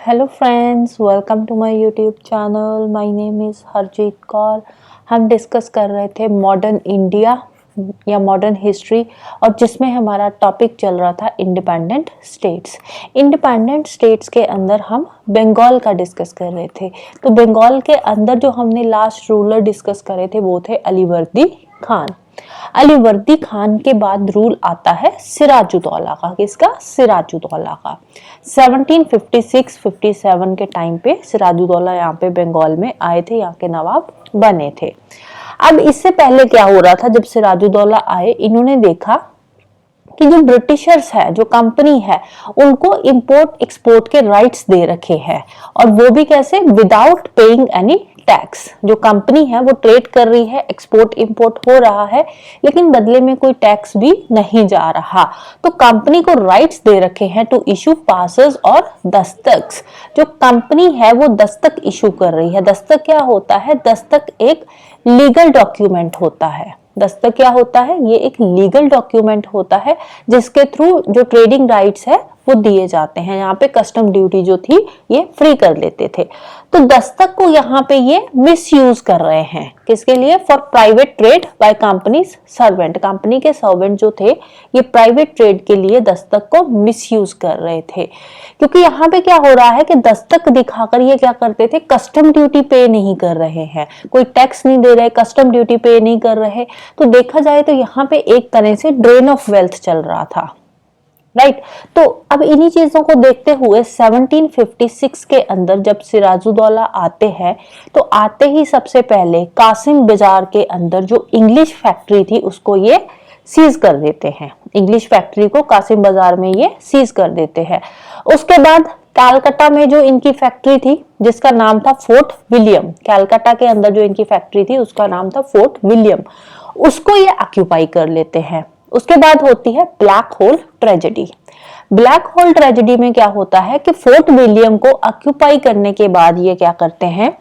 Hello friends, welcome to my YouTube channel. My name is Harjeet Kaur. हम discuss कर रहे थे मॉडर्न इंडिया या मॉडर्न हिस्ट्री, और जिसमें हमारा टॉपिक चल रहा था इंडिपेंडेंट स्टेट्स। इंडिपेंडेंट स्टेट्स के अंदर हम बंगाल का डिस्कस कर रहे थे। तो बंगाल के अंदर जो हमने लास्ट रूलर डिस्कस करे थे वो थे अलीवर्दी खान। अलीवर्दी खान के बाद रूल आता है सिराजुद्दौला का। किसका? सिराजुद्दौला का। 1756-57 के टाइम पे सिराजुद्दौला यहाँ पे बंगाल में आए थे, यहाँ के नवाब बने थे। अब इससे पहले क्या हो रहा था, जब सिराजुद्दौला आए, इन्होंने देखा कि जो ब्रिटिशर्स है, जो कंपनी है, उनको इंपोर्ट एक्सपोर्ट के राइट्स दे रखे हैं, और वो भी कैसे? Without paying any tax. जो कंपनी है वो ट्रेड कर रही है, एक्सपोर्ट इंपोर्ट हो रहा है, लेकिन बदले में कोई टैक्स भी नहीं जा रहा। तो कंपनी को राइट्स दे रखे हैं टू इशू पासेस और दस्तख्त। जो कंपनी है वो दस्तक इशू कर रही है। दस्तक क्या होता है? दस्तक एक लीगल डॉक्यूमेंट होता है। दस्तक क्या होता है? ये एक लीगल डॉक्यूमेंट होता है जिसके थ्रू जो ट्रेडिंग राइट्स है वो दिए जाते हैं। यहाँ पे कस्टम ड्यूटी जो थी ये फ्री कर लेते थे। तो दस्तक को यहाँ पे ये मिसयूज कर रहे हैं। किसके लिए? For private trade by companies servant. Company के सर्वेंट जो थे ये प्राइवेट ट्रेड के लिए दस्तक को मिसयूज कर रहे थे। क्योंकि यहाँ पे क्या हो रहा है कि दस्तक दिखाकर ये क्या करते थे? कस्टम ड्यूटी पे नहीं कर रहे हैं, कोई टैक्स नहीं दे रहे, कस्टम ड्यूटी पे नहीं कर रहे। तो देखा जाए तो यहाँ पे एक तरह से ड्रेन ऑफ वेल्थ चल रहा था, राइट। तो अब इन्हीं चीजों को देखते हुए 1756 के अंदर जब सिराजुद्दौला आते हैं, तो आते ही सबसे पहले कासिम बाजार के अंदर जो इंग्लिश फैक्ट्री थी उसको ये सीज कर देते हैं। इंग्लिश फैक्ट्री को कासिम बाजार में ये सीज कर देते हैं। उसके बाद कलकत्ता में जो इनकी फैक्ट्री थी जिसका नाम था फोर्ट विलियम, कलकत्ता के अंदर जो इनकी फैक्ट्री थी उसका नाम था फोर्ट विलियम, उसको ये ऑक्यूपाई कर लेते हैं। उसके बाद होती है black hole tragedy. Black hole tragedy में क्या होता है कि फोर्ट विलियम को ऑक्यूपाई करने के बाद ये क्या करते हैं,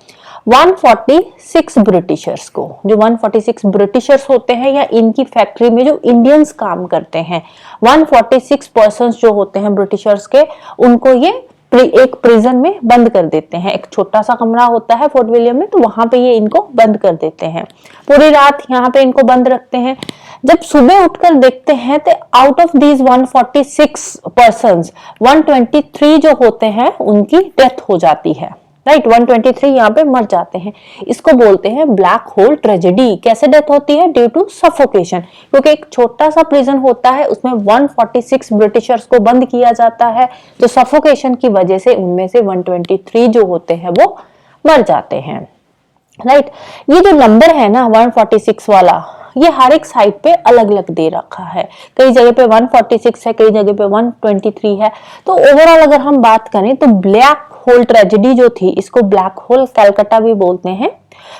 146 ब्रिटिशर्स को, जो 146 ब्रिटिशर्स होते हैं या इनकी फैक्ट्री में जो इंडियंस काम करते हैं, 146 पर्सन्स जो होते हैं ब्रिटिशर्स के, उनको ये एक प्रिजन में बंद कर देते हैं। एक छोटा सा कमरा होता है फोर्ट विलियम में, तो वहां पे ये इनको बंद कर देते हैं। पूरी रात यहाँ पे इनको बंद रखते हैं। जब सुबह उठकर देखते हैं तो आउट ऑफ दीज 146 पर्सन्स 123 जो होते हैं उनकी डेथ हो जाती है, राइट। 123 यहाँ पे मर जाते हैं। इसको बोलते हैं ब्लैक होल ट्रेजेडी। कैसे डेथ होती है? Due to suffocation. क्योंकि एक छोटा सा प्रिजन होता है, उसमें 146 ब्रिटिशर्स को बंद किया जाता है, तो सफोकेशन की वजह से उनमें से 123 जो होते हैं वो मर जाते हैं, राइट। ये जो नंबर है ना 146 वाला, ये हर एक साइड पे अलग अलग दे रखा है। कई जगह पे 146 है, कई जगह पे 123 है। तो ओवरऑल अगर हम बात करें तो ब्लैक होल ट्रेजेडी जो थी, इसको ब्लैक होल कलकत्ता भी बोलते हैं।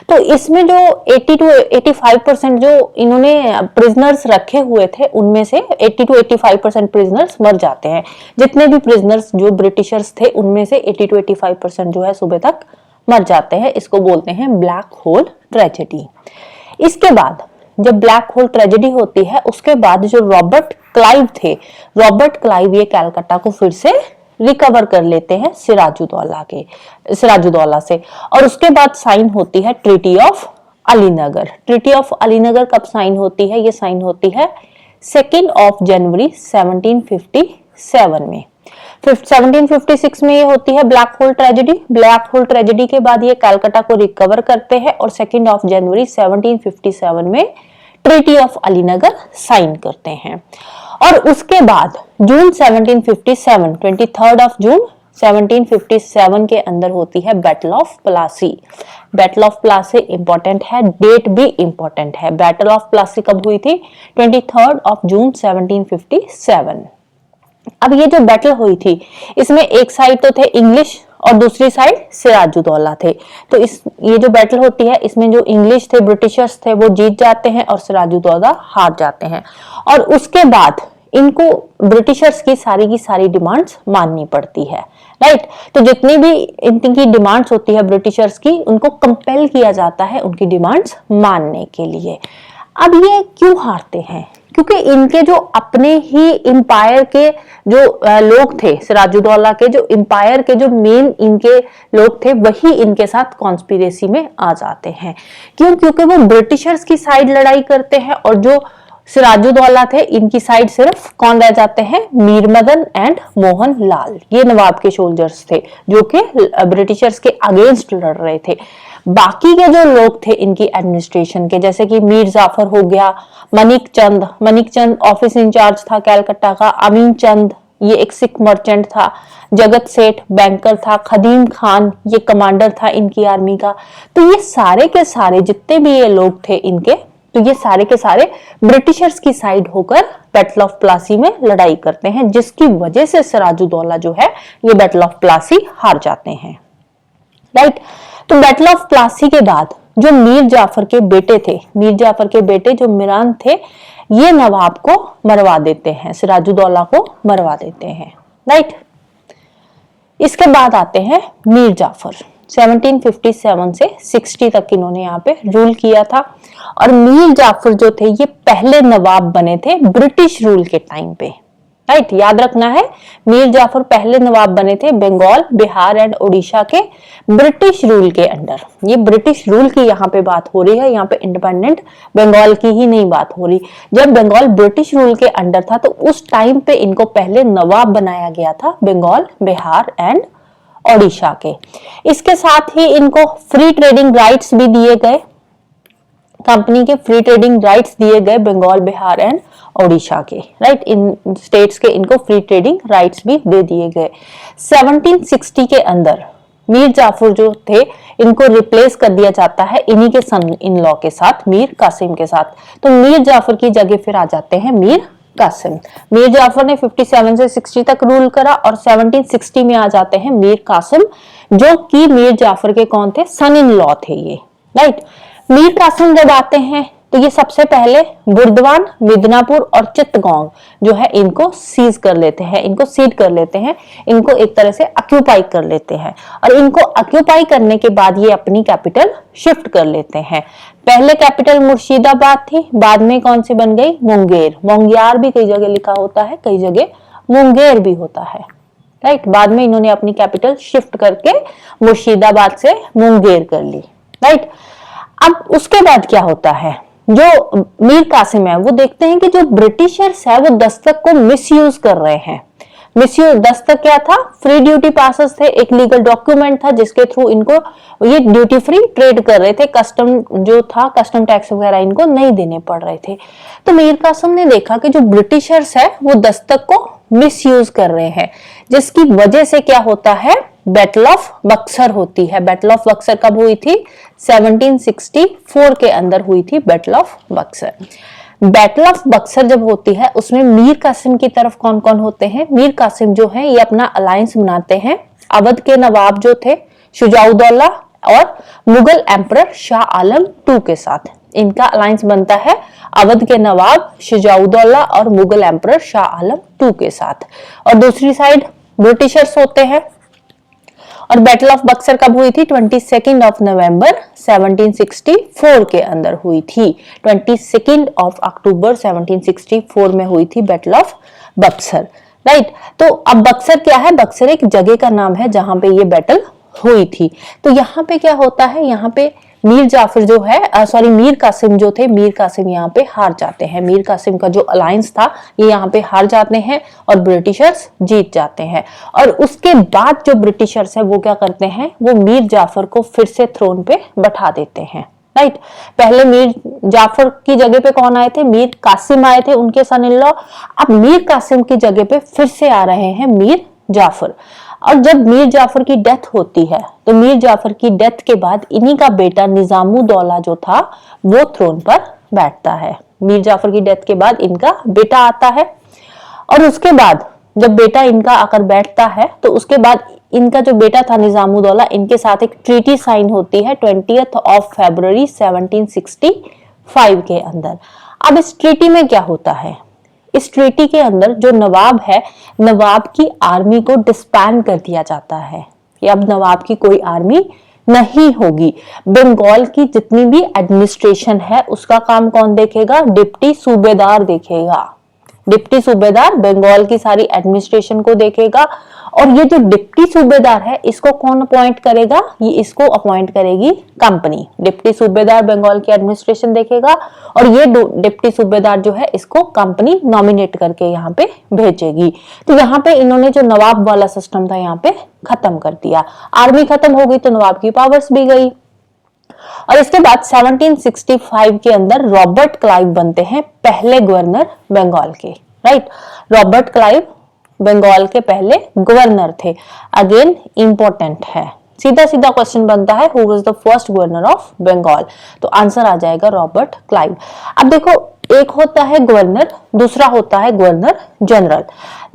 तो इसमें जो 80 to 85% जो इन्होंने प्रिजनर्स रखे हुए थे, उनमें से 80 to 85% प्रिजनर्स मर जाते हैं। जितने भी प्रिजनर्स जो ब्रिटिशर्स थे उनमें से 80 to 85% जो है सुबह तक मर जाते हैं। इसको बोलते हैं ब्लैक होल ट्रेजेडी। इसके बाद जब ब्लैक होल ट्रेजेडी होती है, उसके बाद जो रॉबर्ट क्लाइव थे, रॉबर्ट क्लाइव ये कलकत्ता को फिर से रिकवर कर लेते हैं सिराजुद्दौला से। और उसके बाद साइन होती है treaty of Alinagar. Treaty of Alinagar कब साइन होती है? ये साइन होती है 2 जनवरी 1757 में। 1756 में ये होती है black hole tragedy. Black hole tragedy के बाद ये कलकत्ता को रिकवर करते हैं और 2 जनवरी 1757 में ट्रीटी ऑफ अलीनगर साइन करते हैं। और उसके बाद जून 1757, 23 जून 1757 के अंदर होती है battle of Plassey. Battle of Plassey important है, डेट भी इंपॉर्टेंट है। बैटल ऑफ प्लासी कब हुई थी? 23 जून 1757। अब ये जो बैटल हुई थी, इसमें एक साइड तो थे इंग्लिश और दूसरी साइड सिराजुद्दौला थे। तो ये जो बैटल होती है, इसमें जो इंग्लिश थे, ब्रिटिशर्स थे, वो जीत जाते हैं और सिराजुद्दौला हार जाते हैं। और उसके बाद इनको ब्रिटिशर्स की सारी डिमांड्स माननी पड़ती है, राइट। तो जितनी भी इनकी डिमांड्स होती है ब्रिटिशर्स की, उनको कंपेल किया जाता है उनकी डिमांड्स मानने के लिए। अब ये क्यों हारते हैं? क्योंकि इनके जो अपने ही एम्पायर के जो लोग थे, सिराजुद्दौला के जो एम्पायर के जो मेन इनके लोग थे, वही इनके साथ कॉन्स्पिरेसी में आ जाते हैं। क्यों? क्योंकि वो ब्रिटिशर्स की साइड लड़ाई करते हैं और जो सिराजुद्दौला थे इनकी साइड सिर्फ कौन रह जाते हैं? मीर मदन एंड मोहन लाल। ये नवाब के सोल्जर्स थे जो कि ब्रिटिशर्स के अगेंस्ट लड़ रहे थे। बाकी के जो लोग थे इनकी एडमिनिस्ट्रेशन के, जैसे कि मीर जाफर हो गया, मनिक चंद ऑफिस इंचार्ज था कैलकटा का, अमीन चंद ये एक सिख मर्चेंट था, जगत सेठ बैंकर था, खदीम खान ये कमांडर था इनकी आर्मी का। तो ये सारे के सारे जितने भी ये लोग थे इनके, तो ये सारे के सारे ब्रिटिशर्स की साइड होकर बैटल ऑफ प्लासी में लड़ाई करते हैं, जिसकी वजह से सिराजुद्दौला जो है ये बैटल ऑफ प्लासी हार जाते हैं। राइट। तो बैटल ऑफ प्लासी के बाद जो मीर जाफर के बेटे थे, मीर जाफर के बेटे जो मिरान थे, ये नवाब को मरवा देते हैं, सिराजुद्दौला को मरवा देते हैं। राइट। इसके बाद आते हैं मीर जाफर। 1757 से 60 तक इन्होंने यहाँ पे रूल किया था। और मीर जाफर जो थे ये पहले नवाब बने थे ब्रिटिश रूल के टाइम पे। राइट। याद रखना है, मीर जाफर पहले नवाब बने थे बंगाल, बिहार एंड उड़ीसा के ब्रिटिश रूल के अंडर। ये ब्रिटिश रूल की यहाँ पे बात हो रही है, यहाँ पे इंडिपेंडेंट बंगाल की ही नहीं बात हो रही। जब बंगाल ब्रिटिश रूल के अंडर था तो उस टाइम पे इनको पहले नवाब बनाया गया था बंगाल, बिहार एंड ओडिशा के। इसके साथ ही इनको फ्री ट्रेडिंग राइट्स भी दिए गए, कंपनी के फ्री ट्रेडिंग राइट्स दिए गए बंगाल, बिहार एंड ओडिशा के। राइट। इन स्टेट्स के इनको फ्री ट्रेडिंग राइट्स भी दे दिए गए। 1760 के अंदर मीर जाफर जो थे इनको रिप्लेस कर दिया जाता है इन्हीं के सन इन लॉ के साथ, मीर कासिम के साथ। तो मीर जाफर की जगह फिर आ जाते हैं मीर कासिम। मीर जाफर ने 57 से 60 तक रूल करा और 1760 में आ जाते हैं मीर कासिम, जो कि मीर जाफर के कौन थे? सन इन लॉ थे ये। राइट। मीर कासिम जब आते हैं तो ये सबसे पहले बुर्दवान, मिदनापुर और चित्तगोंग जो है इनको सीज कर लेते हैं, इनको सीड कर लेते हैं, इनको एक तरह से ऑक्यूपाई कर लेते हैं। और इनको ऑक्यूपाई करने के बाद ये अपनी कैपिटल शिफ्ट कर लेते हैं। पहले कैपिटल मुर्शिदाबाद थी, बाद में कौन सी बन गई? मुंगेर। मोंगियार भी कई जगह लिखा होता है, कई जगह मुंगेर भी होता है। राइट। बाद में इन्होंने अपनी कैपिटल शिफ्ट करके मुर्शिदाबाद से मुंगेर कर ली। राइट। अब उसके बाद क्या होता है? जो मीर कासिम है वो देखते हैं कि जो ब्रिटिशर्स है वो दस्तक को मिसयूज कर रहे हैं। मिसयूज, दस्तक क्या था? फ्री ड्यूटी पासेस थे, एक लीगल डॉक्यूमेंट था जिसके थ्रू इनको ये ड्यूटी फ्री ट्रेड कर रहे थे। कस्टम जो था, कस्टम टैक्स वगैरह इनको नहीं देने पड़ रहे थे। तो मीर कासिम ने देखा कि जो ब्रिटिशर्स है वो दस्तक को मिसयूज कर रहे हैं, जिसकी वजह से क्या होता है? बैटल ऑफ बक्सर होती है। बैटल ऑफ बक्सर कब हुई थी? 1764 के अंदर हुई थी battle of Buxar. Battle of Buxar जब होती है उसमें मीर कासिम की तरफ कौन कौन होते हैं? मीर कासिम जो है ये अपना अलायंस बनाते हैं अवध के नवाब जो थे शुजाउद्दौला और मुगल एम्परर शाह आलम II के साथ। इनका अलायंस बनता है अवध के नवाब शुजाउद्दौला और मुगल एम्परर शाह आलम II के साथ। और दूसरी साइड ब्रिटिशर्स होते हैं। और बैटल ऑफ बक्सर कब हुई थी? 22 नवंबर 1764 के अंदर हुई थी। 22 अक्टूबर 1764 में हुई थी बैटल ऑफ बक्सर। राइट। तो अब बक्सर क्या है? बक्सर एक जगह का नाम है जहां पे ये बैटल हुई थी। तो यहाँ पे क्या होता है? यहाँ पे मीर जाफर जो है मीर कासिम जो थे, मीर कासिम यहाँ पे हार जाते हैं। मीर कासिम का जो अलायंस था ये यहाँ पे हार जाते हैं और ब्रिटिशर्स जीत जाते हैं। और उसके बाद जो ब्रिटिशर्स है वो क्या करते हैं? वो मीर जाफर को फिर से थ्रोन पे बैठा देते हैं। राइट। पहले मीर जाफर की जगह पे कौन आए थे? मीर कासिम आए थे, उनके सन इन लॉ। अब मीर कासिम की जगह पे फिर से आ रहे हैं मीर जाफर। और जब मीर जाफर की डेथ होती है तो मीर जाफर की डेथ के बाद इन्हीं का बेटा निजामुद्दौला जो था वो थ्रोन पर बैठता है। मीर जाफर की डेथ के बाद इनका बेटा आता है और उसके बाद जब बेटा इनका आकर बैठता है तो उसके बाद इनका जो बेटा था निजामुद्दौला, इनके साथ एक ट्रीटी साइन होती है 20 फरवरी 1765 के अंदर। अब इस ट्रीटी में क्या होता है? इस ट्रीटी के अंदर जो नवाब है, नवाब की आर्मी को डिस्बैंड कर दिया जाता है कि अब नवाब की कोई आर्मी नहीं होगी। बंगाल की जितनी भी एडमिनिस्ट्रेशन है उसका काम कौन देखेगा? डिप्टी सूबेदार देखेगा। डिप्टी सूबेदार बंगाल की सारी एडमिनिस्ट्रेशन को देखेगा। और ये जो डिप्टी सूबेदार है इसको कौन अपॉइंट करेगा? ये इसको अपॉइंट करेगी कंपनी। डिप्टी सूबेदार बंगाल की एडमिनिस्ट्रेशन देखेगा और ये डिप्टी सूबेदार जो है इसको कंपनी नॉमिनेट करके यहाँ पे भेजेगी। तो यहाँ पे इन्होंने जो नवाब वाला सिस्टम था यहाँ पे खत्म कर दिया। आर्मी खत्म हो गई तो नवाब की पावर्स भी गई। और इसके बाद 1765 के अंदर रॉबर्ट क्लाइव बनते हैं पहले गवर्नर बंगाल के। राइट, रॉबर्ट क्लाइव बंगाल के पहले गवर्नर थे। अगेन इंपॉर्टेंट है, सीधा सीधा क्वेश्चन बनता है, who was the first governor of Bengal? तो आंसर आ जाएगा रॉबर्ट क्लाइव। अब देखो, एक होता है गवर्नर, दूसरा होता है गवर्नर जनरल।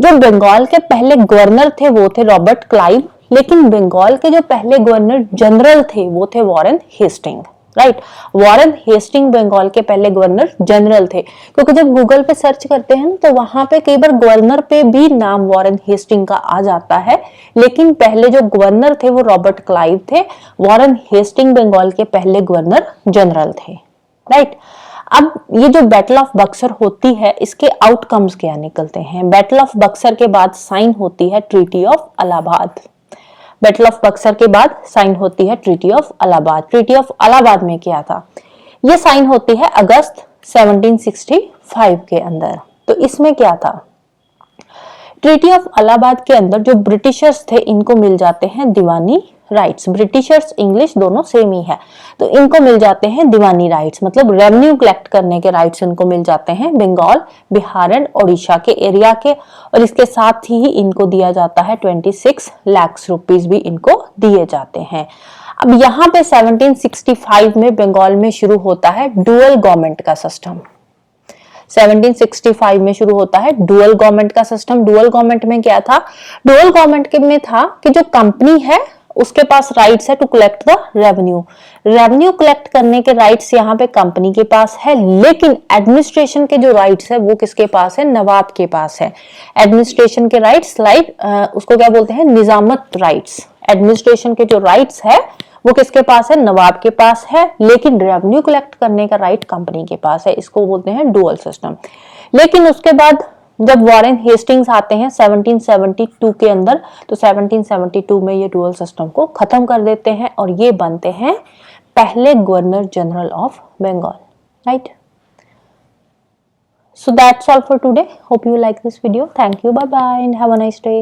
जो बंगाल के पहले गवर्नर थे वो थे रॉबर्ट क्लाइव, लेकिन बंगाल के जो पहले गवर्नर जनरल थे वो थे Warren Hasting. Right, Warren Hasting Bengal के पहले गवर्नर जनरल थे। क्योंकि जब गूगल पे सर्च करते हैं तो वहां पे कई बार गवर्नर पे भी नाम वॉरेन हेस्टिंग का आ जाता है, लेकिन पहले जो गवर्नर थे वो रॉबर्ट क्लाइव थे। वॉरेन हेस्टिंग बंगाल के पहले गवर्नर जनरल थे। राइट, अब ये जो बैटल ऑफ बक्सर होती है इसके आउटकम्स क्या निकलते हैं? बैटल ऑफ बक्सर के बाद साइन होती है treaty of Allahabad. Battle of Buxar के बाद साइन होती है treaty of Allahabad. Treaty of Allahabad में क्या था? ये साइन होती है अगस्त 1765 के अंदर। तो इसमें क्या था? ट्रीटी ऑफ इलाहाबाद के अंदर जो ब्रिटिशर्स थे इनको मिल जाते हैं दीवानी राइट्स। ब्रिटिशर्स इंग्लिश दोनों सेम ही है, तो इनको मिल जाते हैं दीवानी राइट्स, मतलब रेवेन्यू कलेक्ट करने के राइट्स इनको मिल जाते हैं बंगाल, बिहार एंड ओडिशा के एरिया के। और इसके साथ ही इनको दिया जाता है 26 लाख रुपीस भी इनको दिए जाते हैं। अब यहाँ पे 1765 में बंगाल में शुरू होता है डुअल गवर्नमेंट का सिस्टम। 1765 में शुरू होता है डुअल गवर्नमेंट का सिस्टम। डुअल गवर्नमेंट में क्या था? डुअल गवर्नमेंट में था कि जो कंपनी है उसके पास राइट्स है to collect the revenue. Revenue collect करने के राइट्स यहाँ पे कंपनी के पास है, लेकिन एडमिनिस्ट्रेशन के जो राइट्स है वो किसके पास है? नवाब के पास है। एडमिनिस्ट्रेशन के राइट्स उसको क्या बोलते हैं? निजामत राइट्स। एडमिनिस्ट्रेशन के जो राइट्स है वो किसके पास है? नवाब के पास है, लेकिन रेवेन्यू कलेक्ट करने का राइट कंपनी के पास है। इसको बोलते हैं डुअल सिस्टम। लेकिन उसके बाद जब वॉरेन हेस्टिंग्स आते हैं 1772 के अंदर, तो 1772 में ये डुअल सिस्टम को खत्म कर देते हैं और ये बनते हैं पहले governor general of Bengal. Right, so that's all for today. Hope you like this video. Thank you. Bye bye and have a nice day.